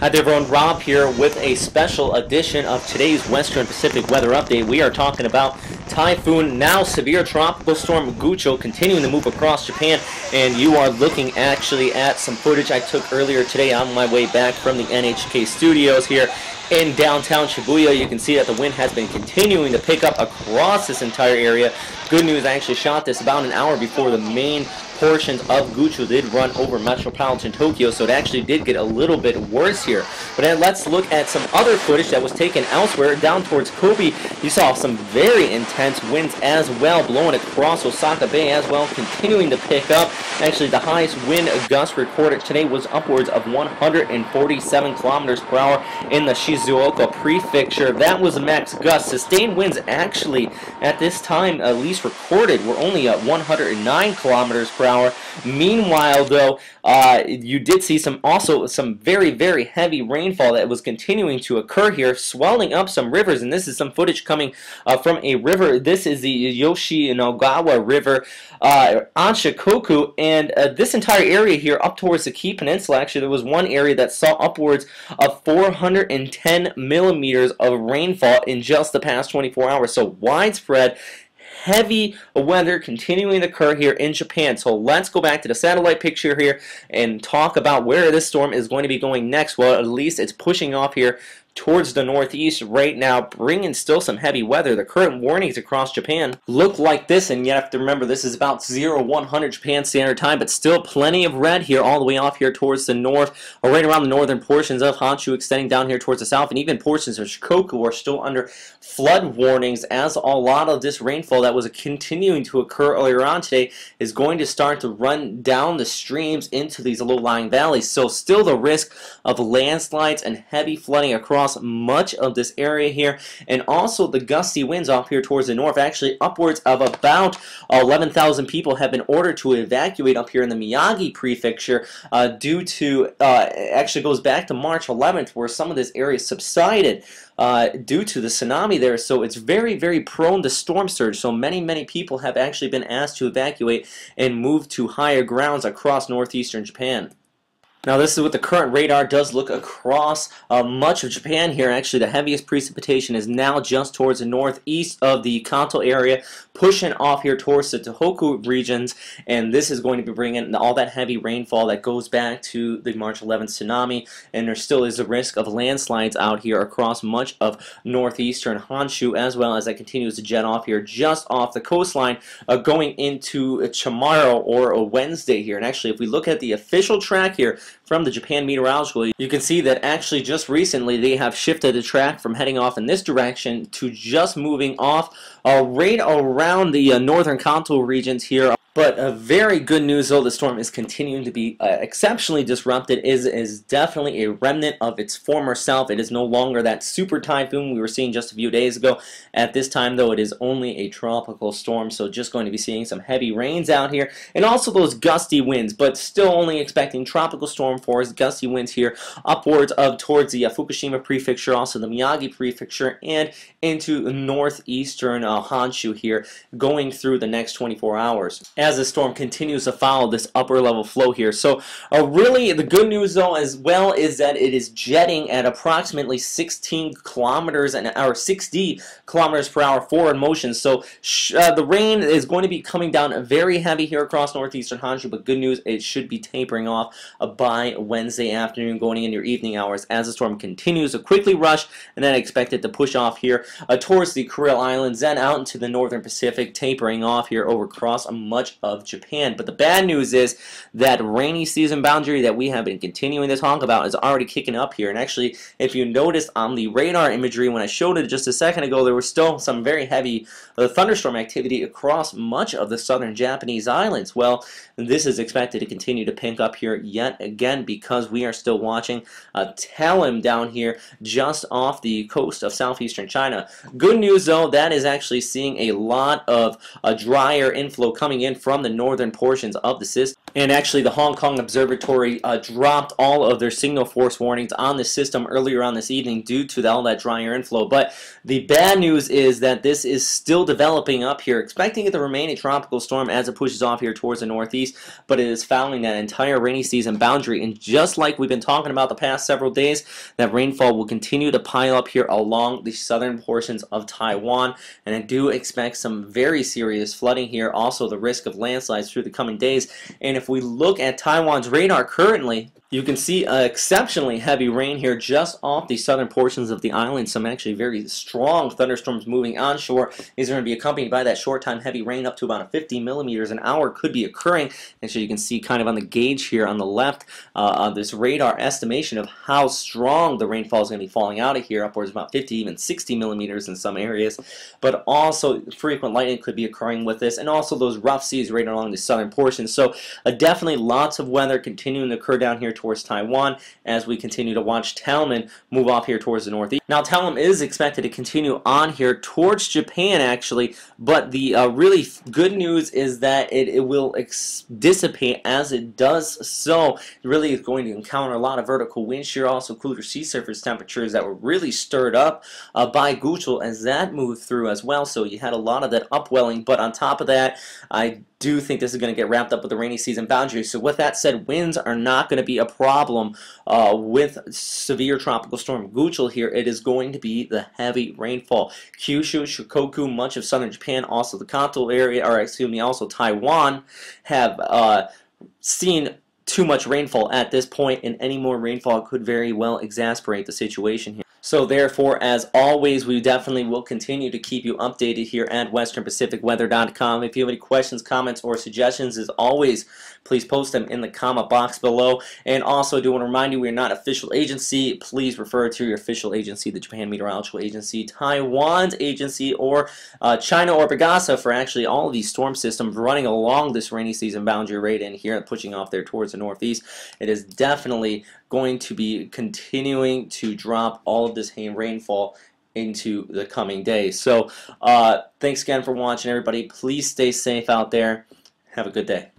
Hi there everyone, Rob here with a special edition of today's Western Pacific weather update. We are talking about Typhoon, now severe tropical storm Gucho, continuing to move across Japan, and you are looking actually at some footage I took earlier today on my way back from the NHK studios here in downtown Shibuya. You can see that the wind has been continuing to pick up across this entire area. Good news, I actually shot this about an hour before the main portions of Gucho did run over metropolitan Tokyo, so it actually did get a little bit worse here. But then let's look at some other footage that was taken elsewhere. Down towards Kobe, you saw some very intense winds as well, blowing across Osaka Bay as well, continuing to pick up. Actually, the highest wind gust recorded today was upwards of 147 kilometers per hour in the Shizuoka prefecture. That was a max gust. Sustained winds actually at this time, at least recorded, were only at 109 kilometers per hour. Meanwhile, though, you did see some very, very heavy rainfall that was continuing to occur here, swelling up some rivers, and this is some footage coming from a river. This is the Yoshinagawa River, Anshikoku, and this entire area here up towards the Kii Peninsula, actually there was one area that saw upwards of 410 millimeters of rainfall in just the past 24 hours, so widespread heavy weather continuing to occur here in Japan. So let's go back to the satellite picture here and talk about where this storm is going to be going next. Well, at least it's pushing off here towards the northeast right now, bringing still some heavy weather. The current warnings across Japan look like this, and you have to remember this is about 0100 Japan Standard Time, but still plenty of red here all the way off here towards the north, or right around the northern portions of Honshu, extending down here towards the south, and even portions of Shikoku are still under flood warnings, as a lot of this rainfall that was continuing to occur earlier on today is going to start to run down the streams into these low-lying valleys. So still the risk of landslides and heavy flooding across much of this area here, and also the gusty winds off here towards the north. Actually, upwards of about 11,000 people have been ordered to evacuate up here in the Miyagi prefecture due to, actually goes back to March 11th, where some of this area subsided due to the tsunami there. So it's very, very prone to storm surge. So many people have actually been asked to evacuate and move to higher grounds across northeastern Japan. Now this is what the current radar does look across much of Japan here. Actually, the heaviest precipitation is now just towards the northeast of the Kanto area, pushing off here towards the Tohoku regions, and this is going to be bringing all that heavy rainfall that goes back to the March 11th tsunami, and there still is a risk of landslides out here across much of northeastern Honshu, as well as that continues to jet off here just off the coastline, going into tomorrow or a Wednesday here. And actually, if we look at the official track here from the Japan Meteorological, you can see that actually just recently they have shifted the track from heading off in this direction to just moving off right around the northern Kanto regions here. But very good news, though, the storm is continuing to be exceptionally disrupted. It is definitely a remnant of its former self. It is no longer that super typhoon we were seeing just a few days ago. At this time, though, it is only a tropical storm, so just going to be seeing some heavy rains out here, and also those gusty winds, but still only expecting tropical storm force, gusty winds here upwards of towards the Fukushima prefecture, also the Miyagi prefecture, and into northeastern Honshu here, going through the next 24 hours. As the storm continues to follow this upper level flow here. So really the good news though as well is that it is jetting at approximately 16 kilometers an hour, 60 kilometers per hour forward motion. So the rain is going to be coming down very heavy here across northeastern Honshu, but good news, it should be tapering off by Wednesday afternoon, going in your evening hours as the storm continues to quickly rush, and then expect it to push off here towards the Kuril Islands, then out into the northern Pacific, tapering off here over across much of Japan. But the bad news is that rainy season boundary that we have been continuing to talk about is already kicking up here. And actually, if you noticed on the radar imagery when I showed it just a second ago, there was still some very heavy thunderstorm activity across much of the southern Japanese islands. Well, this is expected to continue to pick up here yet again, because we are still watching Talim down here just off the coast of southeastern China. Good news though, that is actually seeing a lot of drier inflow coming in from the northern portions of the system. And actually, the Hong Kong Observatory dropped all of their signal force warnings on the system earlier on this evening due to all that dry air inflow. But the bad news is that this is still developing up here, expecting it to remain a tropical storm as it pushes off here towards the northeast, but it is following that entire rainy season boundary. And just like we've been talking about the past several days, that rainfall will continue to pile up here along the southern portions of Taiwan. And I do expect some very serious flooding here, also the risk of landslides through the coming days. And if we look at Taiwan's radar currently, you can see exceptionally heavy rain here just off the southern portions of the island. Some actually very strong thunderstorms moving onshore. These are going to be accompanied by that short-time heavy rain up to about 50 millimeters an hour could be occurring. And so you can see kind of on the gauge here on the left this radar estimation of how strong the rainfall is going to be falling out of here, upwards of about 50, even 60 millimeters in some areas. But also frequent lightning could be occurring with this, and also those rough seas right along the southern portions. So definitely lots of weather continuing to occur down here towards Taiwan as we continue to watch Talim move off here towards the northeast. Now Talim is expected to continue on here towards Japan actually, but the really good news is that it will dissipate as it does so. It really is going to encounter a lot of vertical wind shear, also cooler sea surface temperatures that were really stirred up by Guchol as that moved through as well. So you had a lot of that upwelling, but on top of that, I do think this is going to get wrapped up with the rainy season boundary. So with that said, winds are not going to be a problem with severe tropical storm Guchol here. It is going to be the heavy rainfall. Kyushu, Shikoku, much of southern Japan, also the Kanto area, or excuse me, also Taiwan, have seen too much rainfall at this point, and any more rainfall could very well exacerbate the situation here. So therefore, as always, we definitely will continue to keep you updated here at westernpacificweather.com. If you have any questions, comments, or suggestions, as always, please post them in the comment box below. And also, I do want to remind you, we are not an official agency. Please refer to your official agency, the Japan Meteorological Agency, Taiwan's agency, or China or Pegasa for actually all of these storm systems running along this rainy season boundary right in here, pushing off there towards the northeast. It is definitely going to be continuing to drop all of this rainfall into the coming days. So thanks again for watching, everybody. Please stay safe out there. Have a good day.